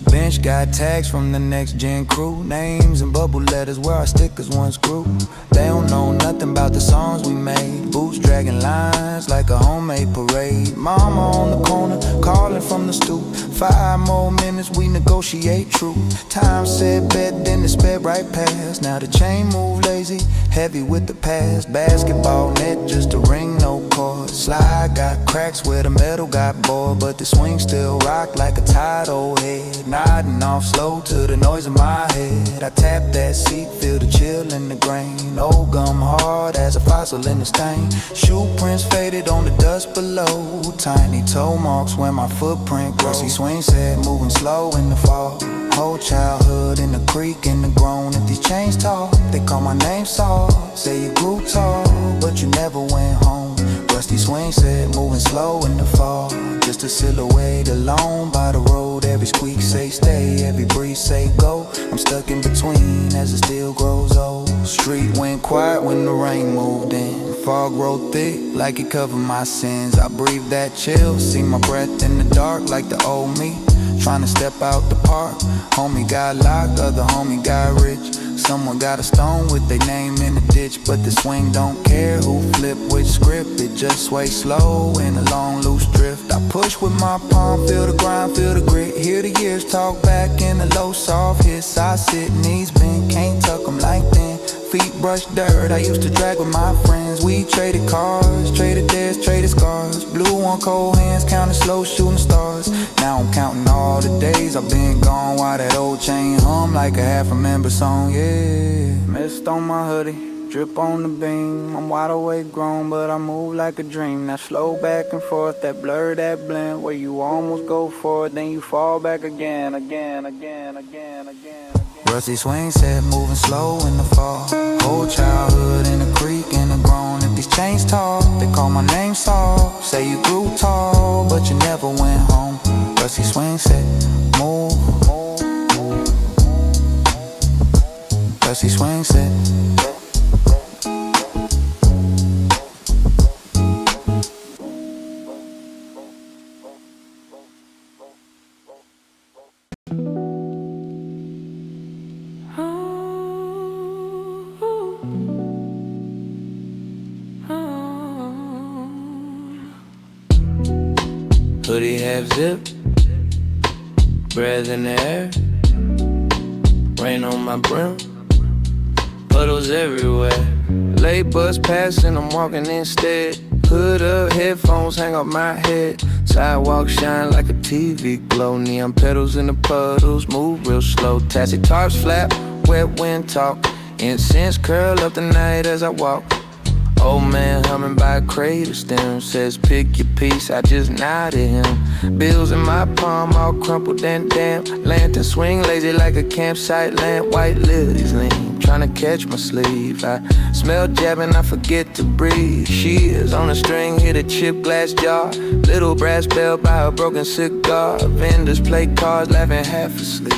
Bench got tags from the next gen crew. Names and bubble letters where our stickers once grew. They don't know nothing about the songs we made. Boots dragging lines like a homemade parade. Mama on the corner calling from the stoop. 5 more minutes we negotiate truth. Time said bet, then it sped right past. Now the chain move lazy, heavy with the past. Basketball net just a ring, no cord. Slide got cracks where the metal got bored, but the swing still rock like a tired old head. Nodding off slow to the noise in my head. I tap that seat, feel the chill in the grain. Old gum hard as a fossil in the stain. Shoe prints faded on the dust below. Tiny toe marks where my footprint grows. Rusty swing set, moving slow in the fall. Whole childhood in the creek and the grown. If these chains talk, they call my name soft. Say you grew tall, but you never went home. Rusty swing set, moving slow in the fall. Just a silhouette alone by the road. Every squeak say stay, every breeze say go. I'm stuck in between as it still grows old. Street went quiet when the rain moved in. Fog rolled thick like it covered my sins. I breathe that chill, see my breath in the dark like the old me. Trying to step out the park. Homie got locked, other homie got rich. Someone got a stone with their name in the ditch, but the swing don't care who flip which script. It just sways slow in a long loose drift. I push with my palm, feel the grind, feel the grit. Hear the years talk back in the low soft hits. I sit, knees bent, can't tuck them like then. Feet brush dirt, I used to drag with my friends. We traded cars, traded dares, traded scars. Blue on cold hands, counting slow shooting stars. Now I'm counting all the days I've been gone, while that old chain hum like a half-remembered song, yeah. Mist on my hoodie, drip on the beam. I'm wide awake grown, but I move like a dream. Now slow back and forth, that blur, that blend, where you almost go for it, then you fall back again. Rusty swing set, moving slow in the fall. Whole childhood in the creek and the grown. If these chains talk, they call my name soft. Say you grew tall, but you never went home. Rusty swing set, move. Rusty swing set. Hoodie half zip, breath in the air, rain on my brim, puddles everywhere. Late bus passing, I'm walking instead. Hood up, headphones hang off my head. Sidewalk shine like a TV glow. Neon pedals in the puddles, move real slow. Taxi tarps flap, wet wind talk. Incense curl up the night as I walk. Old man humming by a crater stem. Says pick your piece, I just nodded him. Bills in my palm, all crumpled and damp. Lantern swing lazy like a campsite lamp. White lilies lean, trying to catch my sleeve. I smell jabbing, I forget to breathe. Shears on a string, hit a chip glass jar. Little brass bell by a broken cigar. Vendors play cards, laughing half asleep.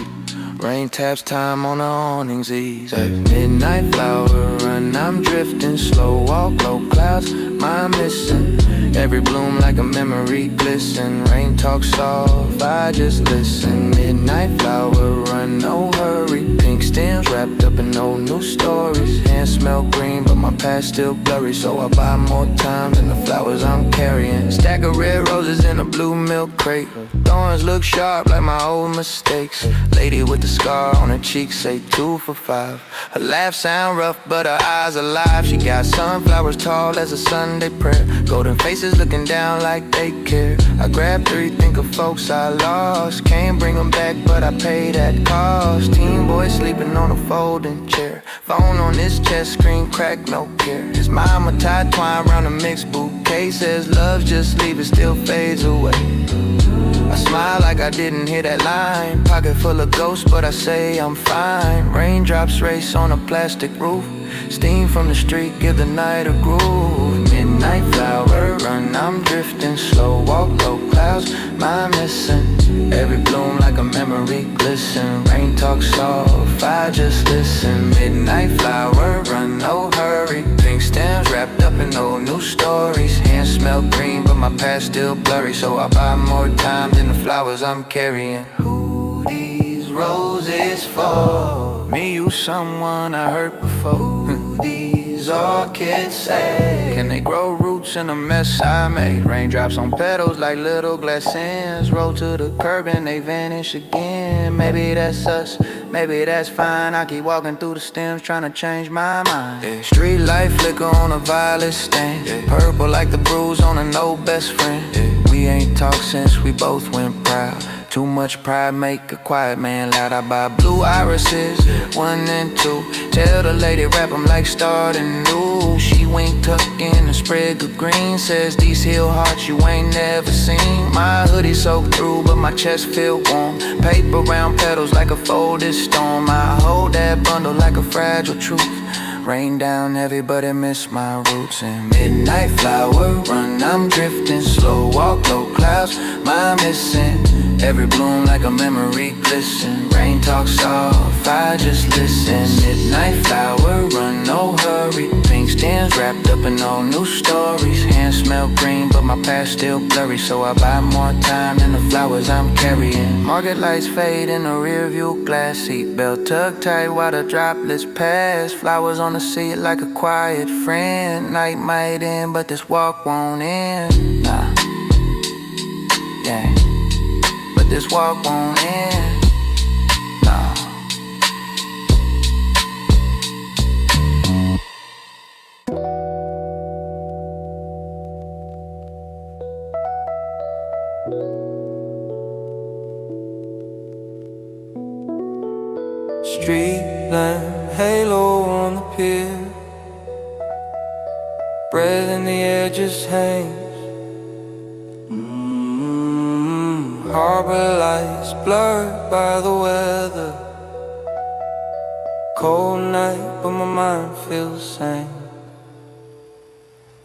Rain taps time on the awnings ease. Midnight flower run, I'm drifting slow. Walk low clouds, mind missing. Every bloom like a memory glisten. Rain talks soft, I just listen. Midnight flower run, no hurry. Pink stems wrapped up in no new stories. Hands smell green, but my past still blurry. So I buy more time than the flowers I'm carrying. Stack of red roses in a blue milk crate. Thorns look sharp like my old mistakes. Lady with the scar on her cheek say 2 for 5. Her laugh sound rough, but her eyes alive. She got sunflowers tall as a Sunday prayer. Golden faces looking down like they care. I grab 3, think of folks I lost. Can't bring them back, but I pay that cost. Teen boy sleeping on a folding chair. Phone on his chest screen, crack, no care. His mama tied twine around a mixed bouquet. Says love, just leave it, still fades away. I smile like I didn't hear that line. Pocket full of ghosts, but I say I'm fine. Raindrops race on a plastic roof. Steam from the street, give the night a groove. Midnight flower run, I'm drifting slow. Walk low clouds, mind missing. Every bloom like a memory glisten. Rain talks soft, I just listen. Midnight flower run, no hurry. Pink stems wrapped up in old new stories. Hands smell green, but my past still blurry. So I buy more time than the flowers I'm carrying. Who these roses for? Me, you, someone I hurt before. Who these orchids say? Can they grow roots in the mess I made? Raindrops on petals like little glass ends. Roll to the curb and they vanish again. Maybe that's us, maybe that's fine. I keep walking through the stems trying to change my mind. Yeah. Street light flicker on a violet stain. Yeah. Purple like the bruise on an old best friend. Yeah. We ain't talked since we both went proud. Too much pride make a quiet man loud. I buy blue irises, 1 and 2. Tell the lady wrap 'em like starting new. She wink tuck in a sprig of green. Says these heel hearts you ain't never seen. My hoodie soaked through but my chest feel warm. Paper round petals like a folded storm. I hold that bundle like a fragile truth. Rain down heavy but it missed my roots. And midnight flower run, I'm drifting slow. Walk low clouds, mind missing. Every bloom like a memory glisten. Rain talks soft, I just listen. Midnight flower run, no hurry. Pink stems wrapped up in all new stories. Hands smell green but my past still blurry. So I buy more time than the flowers I'm carrying. Market lights fade in the rear view glass. Seatbelt tucked tight while the droplets pass. Flowers on the seat like a quiet friend. Night might end but this walk won't end. Nah, yeah, but this walk won't end. Nah. Street lamp, halo on the pier. Breath in the air just hangs. Harbor lights blurred by the weather. Cold night, but my mind feels sane.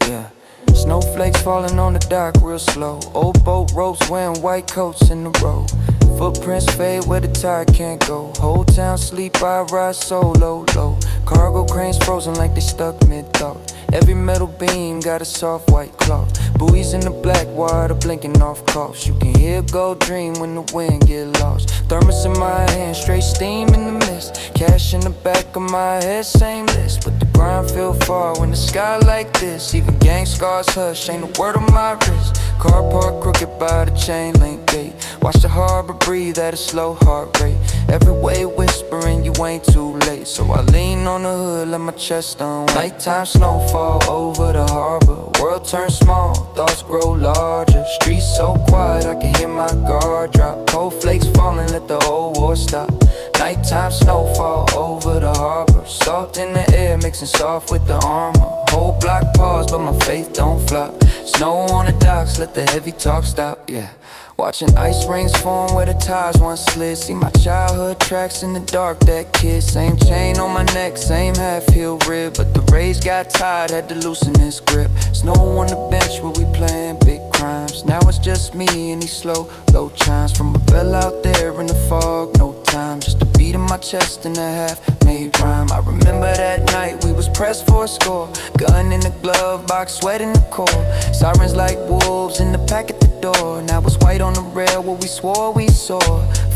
Yeah, snowflakes falling on the dock real slow. Old boat ropes wearing white coats in the road. Footprints fade where the tide can't go. Whole town sleep, I ride solo low. Cargo cranes frozen like they stuck mid-thought. Every metal beam got a soft white cloth. Buoys in the black water blinking off coast. You can hear gold dream when the wind get lost. Thermos in my hand, straight steam in the mist. Cash in the back of my head, same list. But the grind feel far when the sky like this. Even gang scars hush, ain't a word on my wrist. Car parked crooked by the chain link gate. Watch the harbor breathe at a slow heart rate. Every way whispering you ain't too late. So I lean on the hood, let my chest on. Nighttime snowfall over the harbor. World turns small, thoughts grow larger. Streets so quiet I can hear my guard drop. Cold flakes falling, let the old war stop. Nighttime snowfall over the harbor. Salt in the air mixing soft with the armor. Whole block pause but my faith don't flop. Snow on the docks, let the heavy talk stop, yeah. Watching ice rings form where the tires once slid. See my childhood tracks in the dark, that kid. Same chain on my neck, same half-heel rib. But the rays got tired, had to loosen his grip. Snow on the bench where we playing big crimes. Now it's just me and these slow, low chimes. From a bell out there in the fog, no time. time. Just a beat in my chest and a half-made rhyme. I remember that night we was pressed for a score. Gun in the glove box, sweat in the core. Sirens like wolves in the pack at the door. Now it's white on the rail where we swore we saw.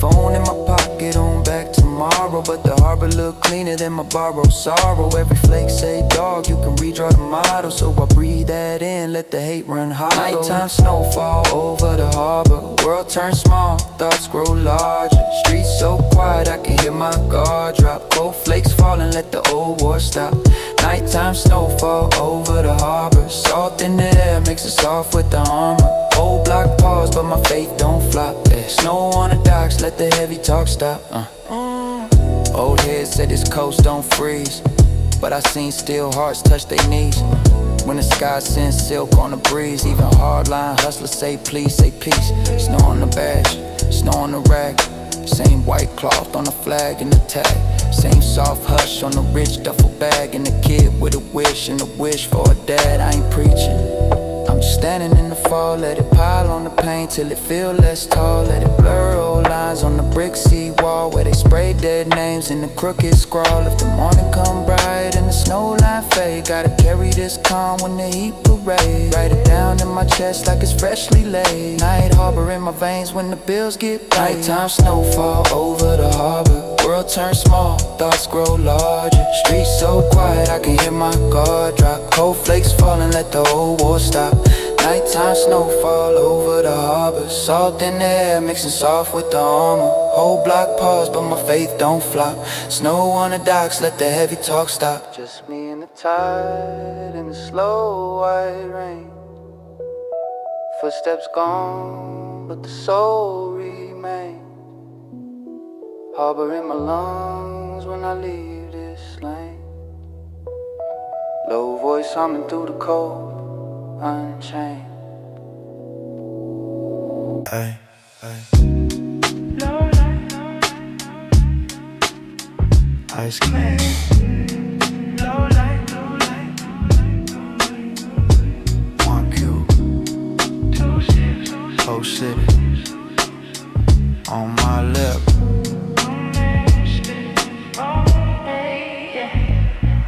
Phone in my pocket on back tomorrow, but the harbor look cleaner than my borrowed sorrow. Every flake say dog, you can redraw the motto. So I breathe that in, let the hate run hollow. Nighttime snowfall over the harbor. World turns small, thoughts grow larger. Streets so quiet I can hear my guard drop. Cold flakes falling, let the old war stop. Nighttime snowfall over the harbor. Salt in the air makes it soft with the armor. Old block pause, but my faith don't flop. Snow on the docks, let the heavy talk stop. Old heads say this coast don't freeze, but I seen steel hearts touch their knees. When the sky sends silk on the breeze, even hardline hustlers say please, say peace. Snow on the badge, snow on the rag. Same white cloth on the flag and the tag. Same soft hush on the rich duffel bag. And the kid with a wish and a wish for a dad. I ain't preaching, I'm just standing in the fall. Let it pile on the paint till it feel less tall. Let it blur old lines on the brick seawall where they spray dead names in the crooked scrawl. If the morning come bright and the snow line fade, gotta carry this calm when the heat parade. Write it down in my chest like it's freshly laid. Night harbor in my veins when the bills get paid. Nighttime snowfall over the harbor. World turns small, thoughts grow larger. Streets so quiet I can hear my guard drop. Cold flakes falling, let the old war stop. Nighttime snowfall over the harbor. Salt in the air mixing soft with the armor. Whole block pause but my faith don't flop. Snow on the docks, let the heavy talk stop. Just me and the tide and the slow white rain. Footsteps gone but the soul remains. Harbor in my lungs when I leave this lane. Low voice humming through the cold, unchained. Ay, ay. Ice cream. One cube. Whole city on my lip.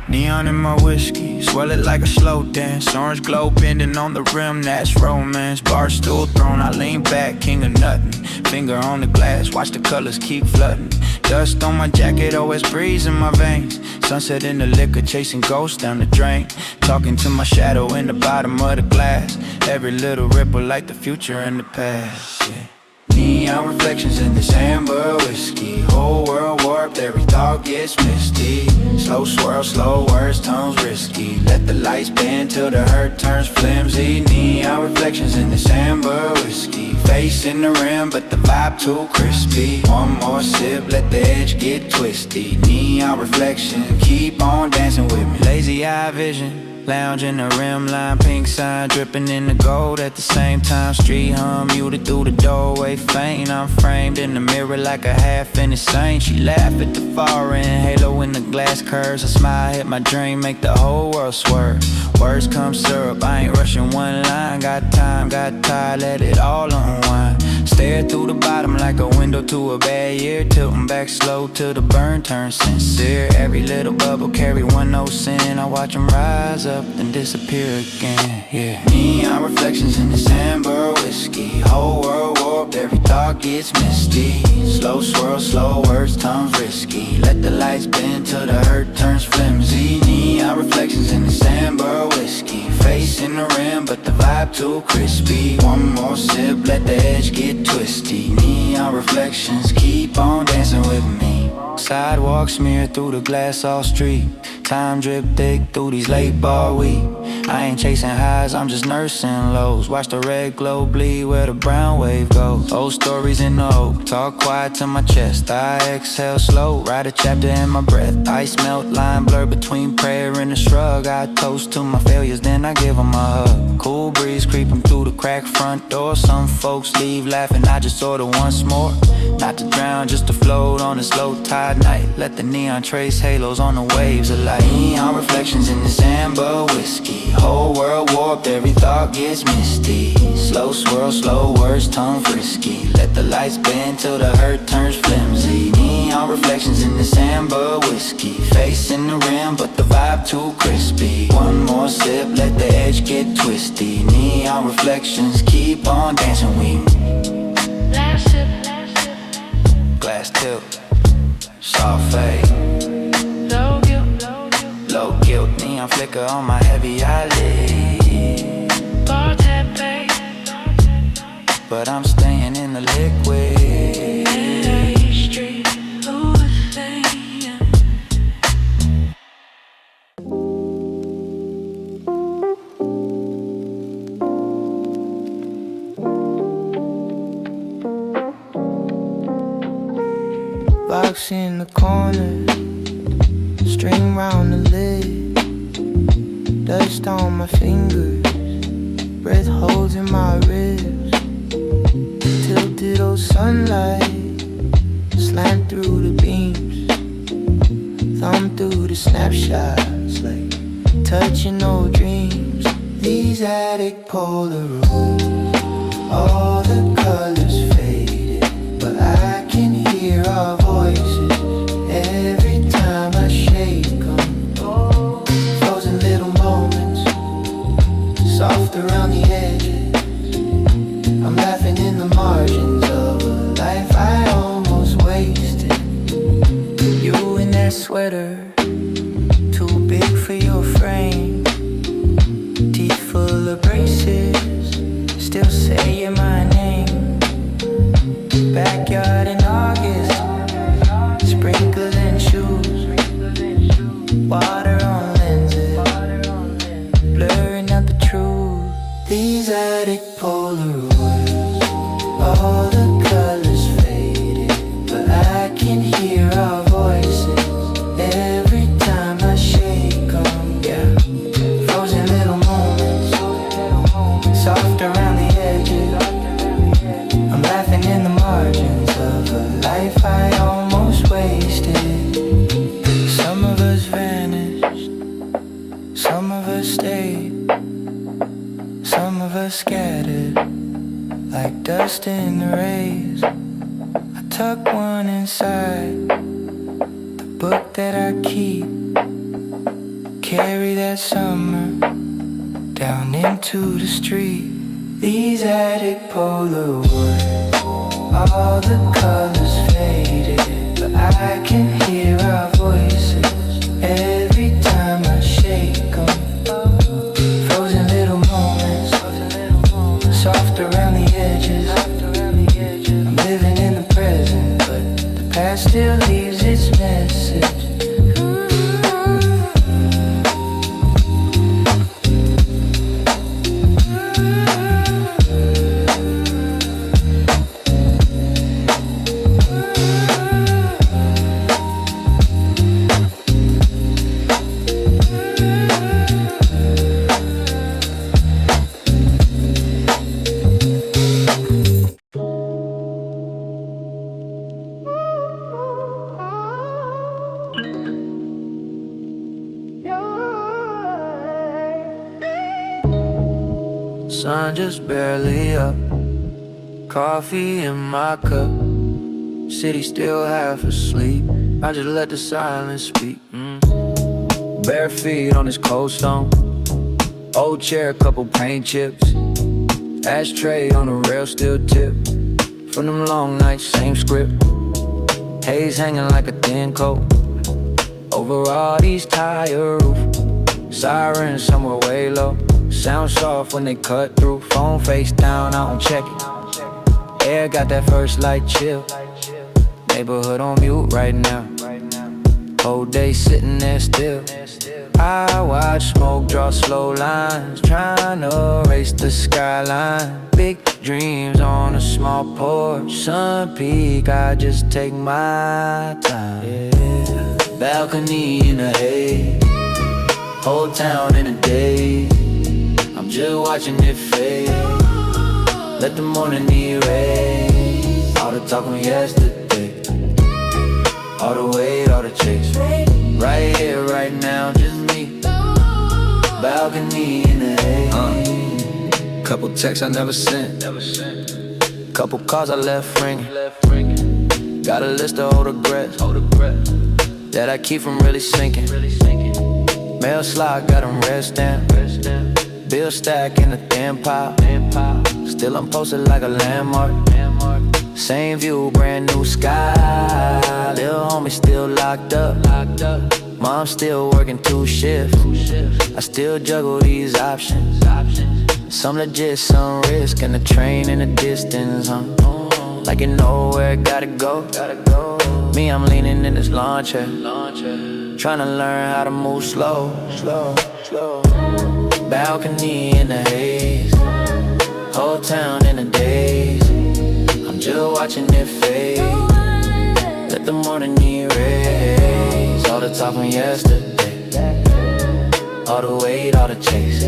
Neon in my whiskey, swell it like a slow dance. Orange glow bending on the rim, that's romance. Bar stool thrown, I lean back, king of nothing. Finger on the glass, watch the colors keep flooding. Dust on my jacket, always breeze in my veins. Sunset in the liquor, chasing ghosts down the drain. Talking to my shadow in the bottom of the glass. Every little ripple like the future and the past, yeah. Neon reflections in this amber whiskey. Whole world warped, every thought gets misty. Slow swirl, slow words, tones risky. Let the lights bend till the hurt turns flimsy. Neon reflections in this amber whiskey. Face in the rim, but the vibe too crispy. One more sip, let the edge get twisty. Neon reflection, keep on dancing with me. Lazy eye vision. Lounge in the rim line, pink sign dripping in the gold at the same time. Street hum muted through the doorway, faint. I'm framed in the mirror like a half-finished saint. She laugh at the far end, halo in the glass curves. A smile hit my dream, make the whole world swerve. Words come syrup, I ain't rushing one line. Got time, got tired, let it all unwind. Stare through the bottom like a window to a bad year. Tilting back slow till the burn turns sincere. Every little bubble carry one no sin. I watch them rise up then disappear again, yeah. Neon reflections in this amber whiskey. Whole world warped, every thought gets misty. Slow swirl, slow words, tongues risky. Let the lights bend till the hurt turns flimsy. Neon reflections in this amber whiskey. Face in the rim, but the vibe too crispy. One more sip, let the edge get twisty. Neon reflections, keep on dancing with me. Sidewalk smeared through the glass all street. Time drip thick through these late bar week. I ain't chasing highs, I'm just nursing lows. Watch the red glow bleed where the brown wave goes. Old stories in the oak, talk quiet to my chest. I exhale slow, write a chapter in my breath. Ice melt, line blur between prayer and a shrug. I toast to my failures, then I give them a hug. Cool breeze creeping through the cracked front door. Some folks leave laughing, I just order once more. Not to drown, just to float on this low tide night. Let the neon trace halos on the waves of light. Neon reflections in this amber whiskey. Whole world warped, every thought gets misty. Slow swirl, slow words, tongue frisky. Let the lights bend till the hurt turns flimsy. Neon Neon reflections in this amber whiskey. Face in the rim, but the vibe too crispy. One more sip, let the edge get twisty. Neon reflections keep on dancing. We Last sip, glass tilt, soft fade, low guilt. Neon flicker on my heavy eyelid. bar tab, babe. But I'm staying in the liquid. Street, overthinkers. Box in the corner, string round the lid, dust on my fingers, breath holds in my ribs. Tilted old sunlight, slant through the beams, thumb through the snapshots like touching old dreams. These attic Polaroids, all the colors faded, but I can hear our voices every time I shake them. Frozen little moments, soft around the edges. I'm laughing in the margins of a life I almost wasted. You in that sweater, too big for your frame. Teeth full of braces, still saying my name. Backyard in August, sprinkles and shoes, water on lenses, blurring out the truth. These attic Polaroids, all the colors faded, but I can hear our voices every time I shake them. Yeah, frozen little moments, soft around the edges. I'm laughing in the margins of a life I almost wasted. Some of us vanished, some of us stayed, some of us scattered like dust in the rays. I tuck one inside the book that I keep, carry that summer down into the street. These attic Polaroids, all the colors faded, but I can hear our voices every time I shake them. Frozen little moments, soft around the edges. I'm living in the present, but the past still leaves its message. Sun just barely up, coffee in my cup, city still half asleep. I just let the silence speak. Bare feet on this cold stone, old chair, couple paint chips, ashtray on the rail still tipped from them long nights, same script. Haze hanging like a thin coat over all these tire roofs. Sirens somewhere way low, sound soft when they cut through. Phone face down, I don't check it. Air got that first light chill. Neighborhood on mute right now. Whole day sitting there still. I watch smoke draw slow lines, trying to erase the skyline. Big dreams on a small porch, sun peak, I just take my time. Yeah. Balcony in the haze, whole town in a day. I'm just watching it fade. Let the morning erase all the talk from yesterday, all the weight, all the chase. Right here, right now, just me. Balcony in the haze. Couple texts I never sent, couple calls I left ringing. Got a list of old regrets that I keep from really sinking. Mail slide, got them red stamp. Bill stack in a thin pile. Still I'm posted like a landmark. Same view, brand new sky. Little homie still locked up. Mom still working 2 shifts. I still juggle these options. Some legit, some risk, and the train in the distance, like you know where it gotta go. Me, I'm leaning in this lawn chair, tryna learn how to move slow. Balcony in the haze, whole town in the daze. I'm just watching it fade. Let the morning erase all the talk from yesterday, all the weight, all the chase.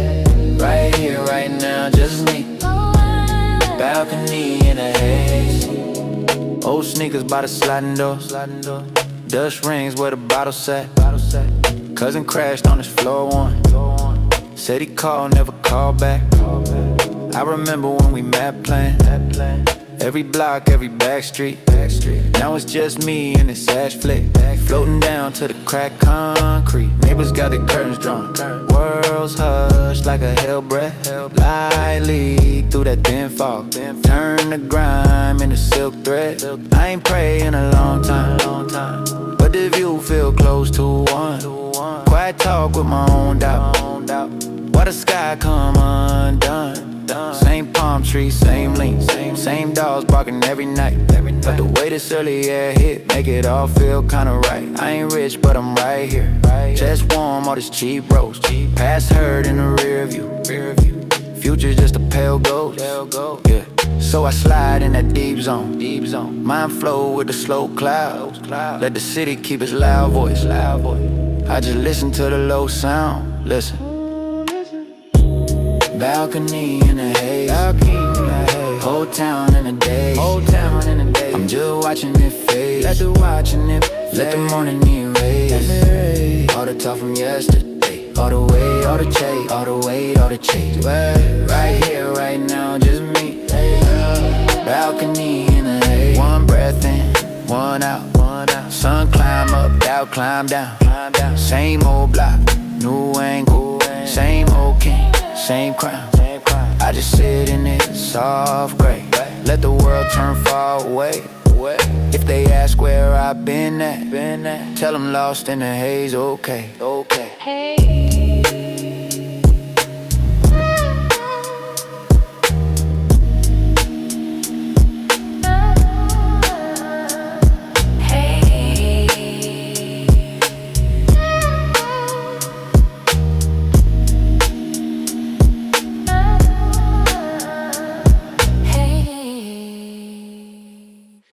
Right here, right now, just me. Balcony in the haze. Old sneakers by the sliding door. Dust rings where the bottle sat. Cousin crashed on his floor one. Said he called, never called back. I remember when we met playing. Every block, every back street. Now it's just me and this ash flick, floating down to the cracked concrete. Neighbors got their curtains drawn. World's hushed like a hell breath. Light leak through that thin fog. Turn the grime into silk thread. I ain't prayed in a long time, but the view feel close to one. Quiet talk with my own doubt. Why the sky come undone? Same palm trees, same leaves, same dogs barking every night. But the way this early air hit, make it all feel kinda right. I ain't rich, but I'm right here. Chest warm, all this cheap roast. Past hurt in the rear view. Future just a pale ghost. Yeah. So I slide in that deep zone. Mind flow with the slow clouds. Let the city keep its loud voice. I just listen to the low sound. Listen. Balcony in the haze. Whole town in the daze. I'm just watching it fade. Let the morning erase all the talk from yesterday. All the way, all the chase. All the weight, all the chase. Right here, right now, just me. Balcony in the haze. One breath in, one out. Sun climb up, doubt climb down. Same old block, new angle. Same old king, same crown. I just sit in it, soft gray. Let the world turn far away. If they ask where I've been at, tell them lost in the haze, okay. Hey.